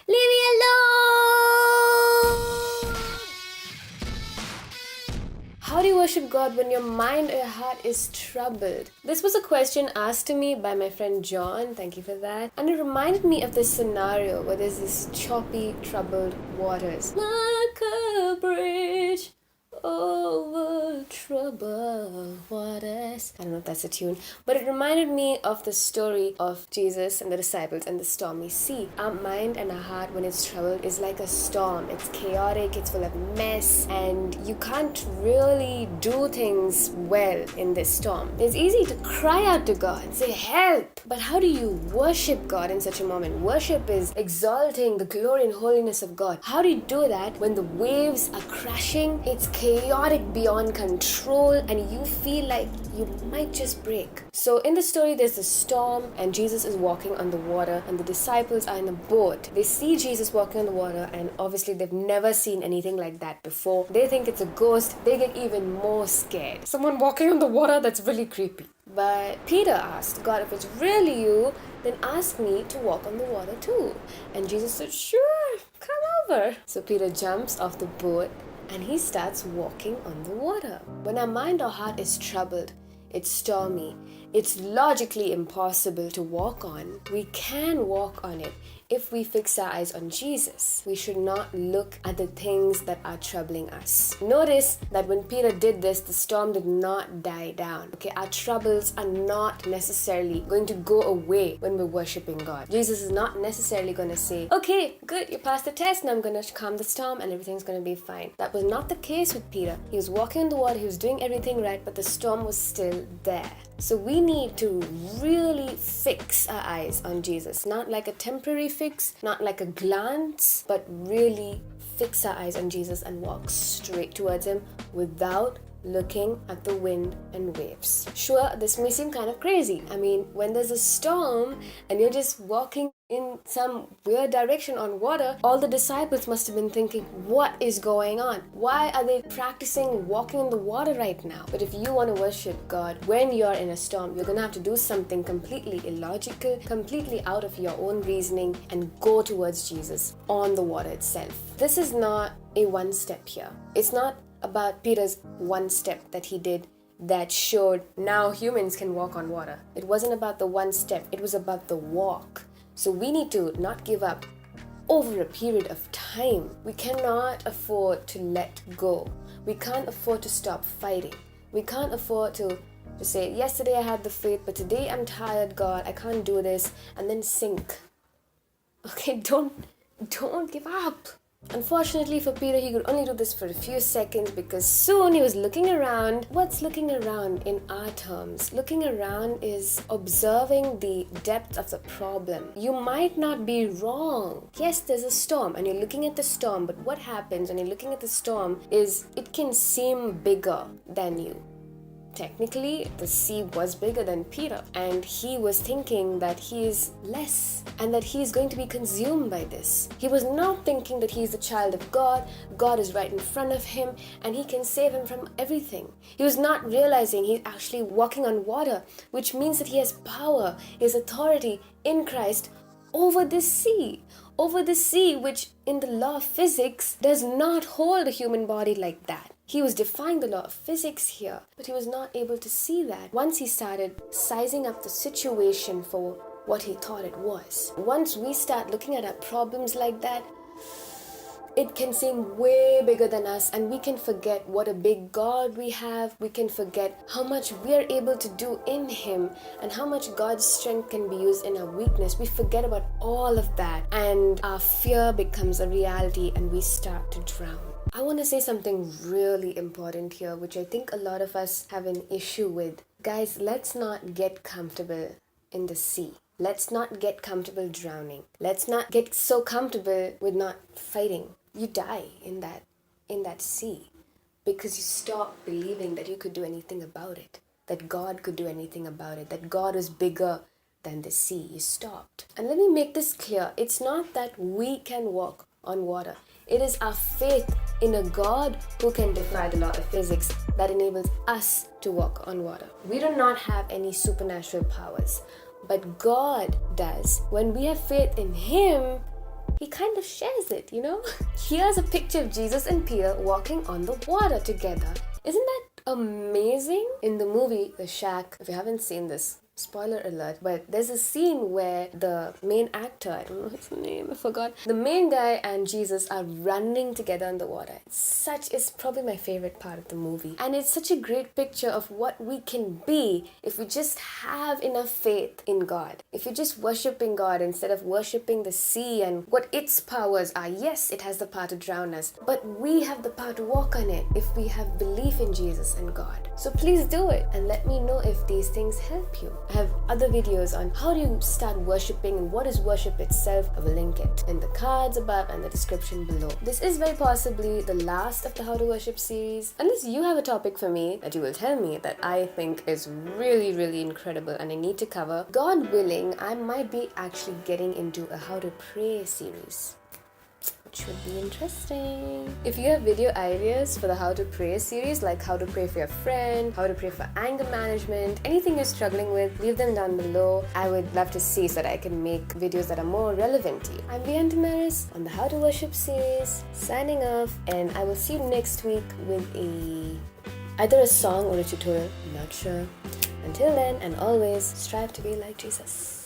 Leave me alone! How do you worship God when your mind or your heart is troubled? This was a question asked to me by my friend John. Thank you for that. And it reminded me of this scenario where there's this choppy, troubled waters. Like a bridge over troubled waters. I don't know if that's a tune, but it reminded me of the story of Jesus and the disciples and the stormy sea. Our mind and our heart, when it's troubled, is like a storm. It's chaotic, it's full of mess, and you can't really do things well in this storm. It's easy to cry out to God and say, help! But how do you worship God in such a moment? Worship is exalting the glory and holiness of God. How do you do that when the waves are crashing? It's chaotic beyond control and you feel like you might just break. So in the story, there's a storm and Jesus is walking on the water and the disciples are in a boat. They see Jesus walking on the water and obviously they've never seen anything like that before. They think it's a ghost. They get even more scared. Someone walking on the water, that's really creepy. But Peter asked, God, if it's really you, then ask me to walk on the water too. And Jesus said, sure, come over. So Peter jumps off the boat and he starts walking on the water. When our mind or heart is troubled, it's stormy, it's logically impossible to walk on, we can walk on it if we fix our eyes on Jesus. We should not look at the things that are troubling us. Notice that when Peter did this, the storm did not die down. Okay, our troubles are not necessarily going to go away when we're worshiping God. Jesus is not necessarily going to say, okay, good, you passed the test, now I'm going to calm the storm and everything's going to be fine. That was not the case with Peter. He was walking on the water, he was doing everything right, but the storm was still there. So we need to really fix our eyes on Jesus. Not like a temporary fix, not like a glance, but really fix our eyes on Jesus and walk straight towards Him without looking at the wind and waves. Sure, this may seem kind of crazy. I mean, when there's a storm and you're just walking in some weird direction on water, all the disciples must have been thinking, what is going on? Why are they practicing walking in the water right now? But if you want to worship God when you're in a storm, you're going to have to do something completely illogical, completely out of your own reasoning, and go towards Jesus on the water itself. This is not a one step here. It's not about Peter's one step that he did that showed now humans can walk on water. It wasn't about the one step, it was about the walk. So we need to not give up over a period of time. We cannot afford to let go. We can't afford to stop fighting. We can't afford to say, yesterday I had the faith, but today I'm tired, God, I can't do this, and then sink. Okay, don't give up. Unfortunately for Peter, he could only do this for a few seconds because soon he was looking around. What's looking around in our terms? Looking around is observing the depth of the problem. You might not be wrong. Yes, there's a storm and you're looking at the storm, but what happens when you're looking at the storm is it can seem bigger than you. Technically, the sea was bigger than Peter, and he was thinking that he is less and that he is going to be consumed by this. He was not thinking that he is the child of God. God is right in front of him and he can save him from everything. He was not realizing he's actually walking on water, which means that he has power, his authority in Christ over this sea. Over the sea, which in the law of physics does not hold a human body like that. He was defying the law of physics here, but he was not able to see that once he started sizing up the situation for what he thought it was. Once we start looking at our problems like that, it can seem way bigger than us and we can forget what a big God we have. We can forget how much we are able to do in Him and how much God's strength can be used in our weakness. We forget about all of that and our fear becomes a reality and we start to drown. I want to say something really important here, which I think a lot of us have an issue with. Guys, let's not get comfortable in the sea. Let's not get comfortable drowning. Let's not get so comfortable with not fighting. You die in that sea because you stop believing that you could do anything about it, that God could do anything about it, that God is bigger than the sea. You stopped. And let me make this clear. It's not that we can walk on water. It is our faith in a God who can defy the law of physics that enables us to walk on water. We do not have any supernatural powers, but God does. When we have faith in Him, he kind of shares it, you know? Here's a picture of Jesus and Peter walking on the water together. Isn't that amazing? In the movie The Shack, if you haven't seen this, spoiler alert, but there's a scene where the main actor, I don't know his name, I forgot, the main guy and Jesus are running together in the water. It's probably my favorite part of the movie, and it's such a great picture of what we can be if we just have enough faith in God. If you're just worshipping God instead of worshipping the sea and what its powers are. Yes, it has the power to drown us, but we have the power to walk on it if we have belief in Jesus and God. So please do it and let me know if these things help you. I have other videos on how do you start worshipping and what is worship itself. I will link it in the cards above and the description below. This is very possibly the last of the How to Worship series, unless you have a topic for me that you will tell me that I think is really, really incredible and I need to cover. God willing, I might be actually getting into a How to Pray series, which would be interesting. If you have video ideas for the How to Pray series, like how to pray for your friend, how to pray for anger management, anything you're struggling with, leave them down below. I would love to see so that I can make videos that are more relevant to you. I'm Vian Damaris on the How to Worship series, signing off, and I will see you next week with either a song or a tutorial, I'm not sure. Until then, and always, strive to be like Jesus.